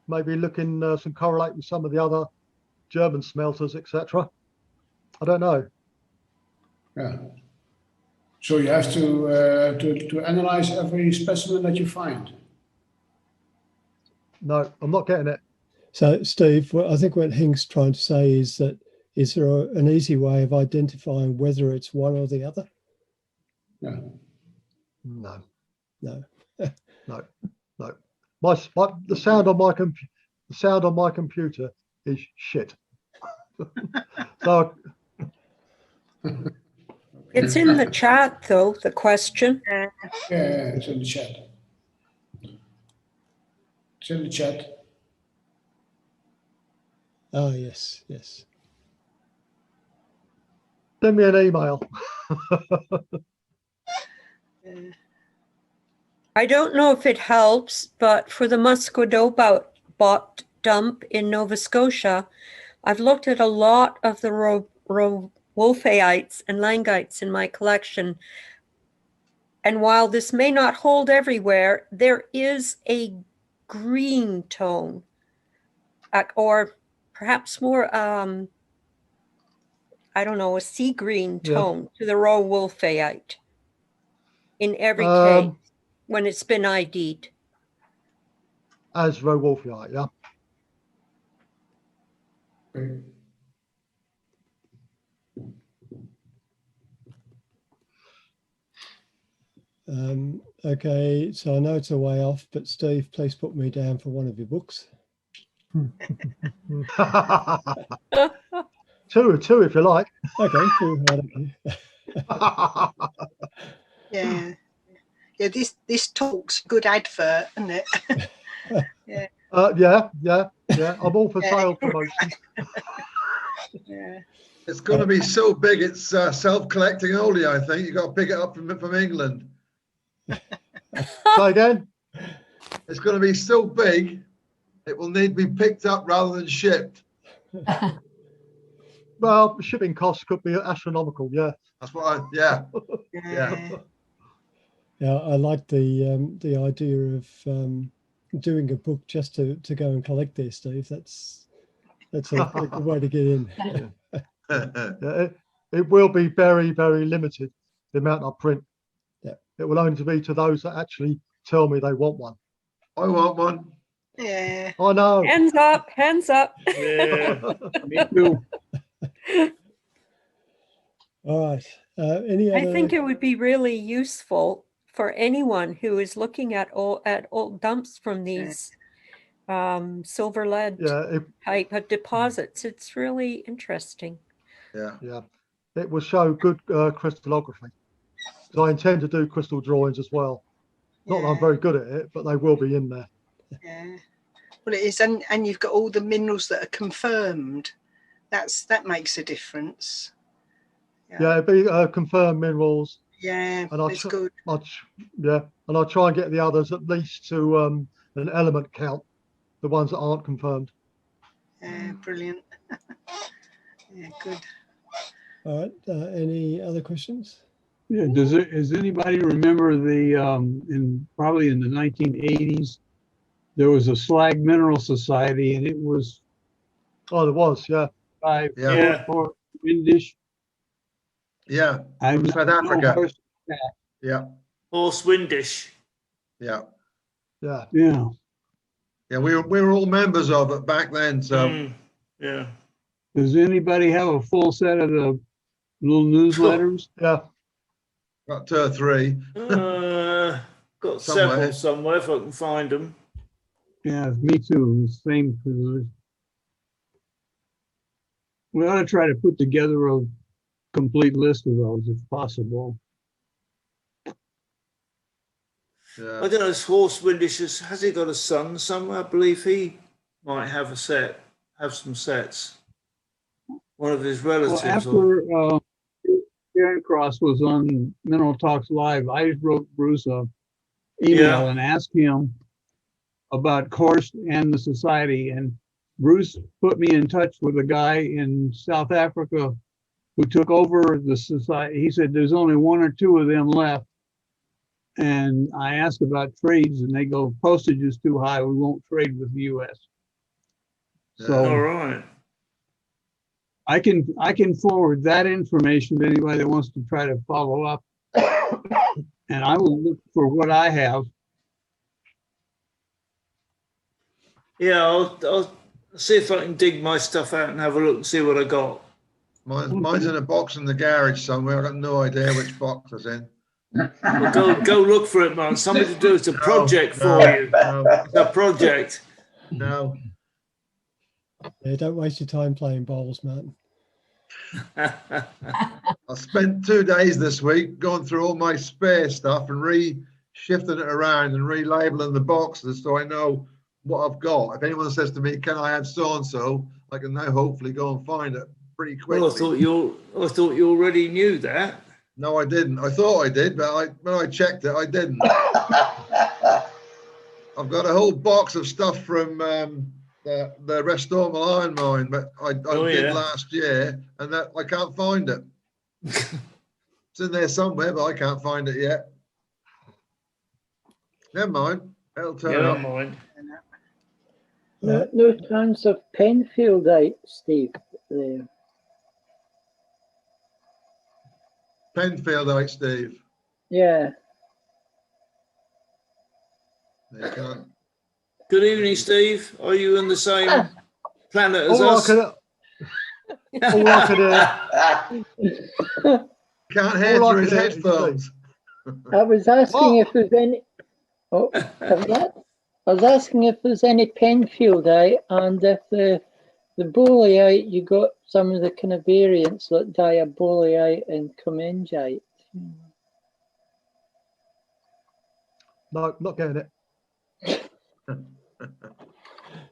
Maybe looking some correlate with some of the other German smelters, etc. I don't know. Yeah. So you have to analyze every specimen that you find. No, I'm not getting it. So, Steve, I think what Hank's trying to say is that is there an easy way of identifying whether it's one or the other? Yeah. No. No. No. The sound on my computer is shit. So it's in the chat, though, the question. Yeah, it's in the chat. It's in the chat. Oh, yes. Send me an email. I don't know if it helps, but for the Musquodobout dump in Nova Scotia, I've looked at a lot of the wolfaites and langites in my collection. And while this may not hold everywhere, there is a green tone, or perhaps more, I don't know, a sea green tone to the raw wolfeite in every case when it's been ID'd. As raw wolfeite, yeah. Okay. Okay, so I know it's a way off, but Steve, please put me down for one of your books. two if you like. Okay, two. I don't care. Yeah. This talk's a good advert, isn't it? Yeah. I'm all for sale promotion. Yeah. It's going to be so big, it's self-collecting only, I think. You've got to pick it up from England. Say again? It's going to be so big, it will need to be picked up rather than shipped. Well, shipping costs could be astronomical, yeah. That's what yeah. Yeah, I like the idea of doing a book just to go and collect there, Steve. That's a good way to get in. Yeah, it will be very, very limited, the amount I print. Yeah. It will only be to those that actually tell me they want one. I want one. Yeah. I know. Hands up, hands up. Yeah, me too. All right. Any other? I think it would be really useful for anyone who is looking at old dumps from these silver lead type of deposits. It's really interesting. Yeah. It will show good crystallography. Because I intend to do crystal drawings as well. Not that I'm very good at it, but they will be in there. Yeah. Well, it is, and you've got all the minerals that are confirmed. That makes a difference. Yeah, it'd be confirmed minerals. Yeah, and it's good. And I'll try and get the others at least to an element count, the ones that aren't confirmed. Yeah, brilliant. Yeah, good. All right. Any other questions? Yeah. Does anybody remember probably in the 1980s, there was a Slag Mineral Society, and it was. Oh, there was, yeah. Windish. Yeah, I'm from South not no Africa. horse- Yeah, Horse Windish. yeah, Yeah. Yeah. yeah. We were all members of it back then. So Yeah. Does anybody have a full set of the little newsletters? Yeah. got 2 or 3. Got Somewhere. several somewhere if I can find them. Yeah, me too. Same. We ought to try to put together a complete list of those if possible. Yeah. I don't know, this Horse Windish, has he got a son somewhere? I believe he might have have some sets. One of his relatives. Well, after Karen Cross was on Mineral Talks Live, I wrote Bruce a email and asked him about Korst and the society, and Bruce put me in touch with a guy in South Africa who took over the society. He said there's only 1 or 2 of them left, and I asked about trades, and they go, postage is too high, we won't trade with the US. So all right. I can forward that information to anybody that wants to try to follow up. And I will look for what I have. Yeah, I'll see if I can dig my stuff out and have a look and see what I got. Mine's in a box in the garage somewhere. I've got no idea which box it's in. Well, go look for it, man. Something to do. It's a project for you. No, It's a project. no. Yeah, don't waste your time playing bowls, Martin. I spent 2 days this week going through all my spare stuff and shifting it around and relabeling the boxes so I know what I've got. If anyone says to me, can I have so-and-so, I can now hopefully go and find it pretty quickly. Well, I thought you already knew that. No, I didn't. I thought I did, but when I checked it, I didn't. I've got a whole box of stuff from the Restore Iron Mine, but I did last year, and that I can't find it. It's in there somewhere, but I can't find it yet. Never mind. It'll turn up. Never mind. No chance of Penfieldite, Steve, there. Penfieldite, Steve. Yeah. You can't. Good evening, Steve. Are you in the same planet as All us? Can't hear through his headphones. I was asking if there's any. Oh, I was asking if there's any Penfieldite, and if the boleite, you got some of the kind of variants like diaboleite and comengite. No, not getting it.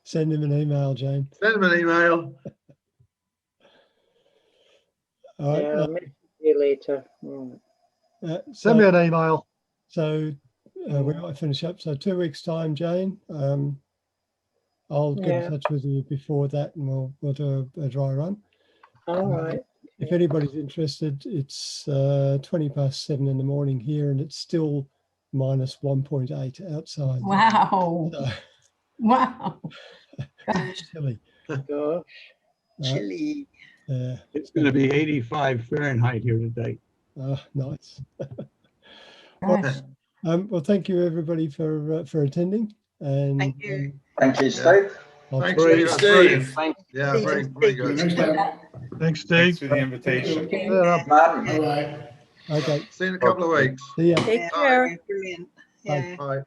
Send him an email, Jane. Send him an email. All right. Yeah, I'll message you later. Right. Send me an email. So we might finish up. So 2 weeks' time, Jane. I'll get in touch with you before that, and we'll do a dry run. All right. If anybody's interested, it's 7:20 in the morning here, and it's still minus 1.8 outside. Wow. So, wow. chilly. Gosh. Chilly. Yeah. It's going to be 85 Fahrenheit here today. Nice. Gosh. Well, thank you everybody for attending. And Thank you. Thank you, Steve. Thanks, Great, Steve. Steve. Yeah, very, very good. Next time. Thanks, Thanks Steve. for the invitation. Yeah, Martin. Bye-bye. Okay. See you in a couple of weeks. See ya. Take care. Brilliant. Bye. Yeah. Bye.